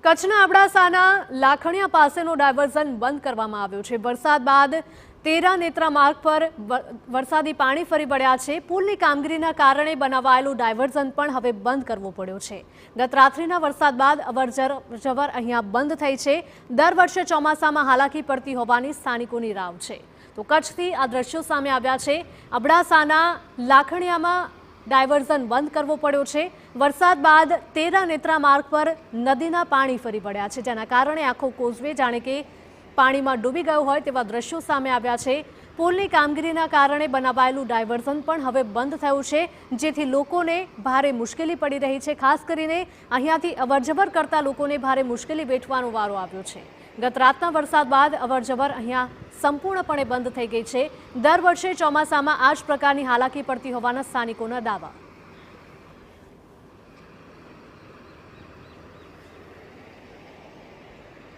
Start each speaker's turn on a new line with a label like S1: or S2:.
S1: કચ્છના અબડાસાના લાખણીયા પાસેનો ડાયવર્ઝન બંધ કરવામાં આવ્યો છે। વરસાદ બાદ તેરા નેત્રા માર્ગ પર વરસાદી પાણી ફરી વળ્યા છે। પુલની કામગીરીના કારણે બનાવાયેલું ડાયવર્ઝન પણ હવે બંધ કરવું પડ્યું છે। ગત રાત્રિના વરસાદ બાદ અવરજવર અહીંયા બંધ થઈ છે। દર વર્ષે ચોમાસામાં હાલાકી પડતી હોવાની સ્થાનિકોની રાવ છે। તો કચ્છથી આ દ્રશ્યો સામે આવ્યા છે। અબડાસાના લાખણીયામાં ડાયવર્ઝન બંધ કરવો પડ્યો છે। વરસાદ બાદ તેરા નેત્રા માર્ગ પર નદીના પાણી ફરી વળ્યા છે, જેના કારણે આખો કોઝવે જાણે કે પાણીમાં ડૂબી ગયો હોય તેવા દ્રશ્યો સામે આવ્યા છે। પુલની કામગીરીના કારણે બનાવાયેલું ડાયવર્ઝન પણ હવે બંધ થયું છે, જેથી લોકોને ભારે મુશ્કેલી પડી રહી છે। ખાસ કરીને અહીંયાથી અવરજવર કરતા લોકોને ભારે મુશ્કેલી વેઠવાનો વારો આવ્યો છે। ગત રાતના વરસાદ બાદ અવરજવર અહીંયા સંપૂર્ણપણે બંધ થઈ ગઈ છે। દર વર્ષે ચોમાસામાં આ જ પ્રકારની હાલાકી પડતી હોવાના સ્થાનિકોના દાવા।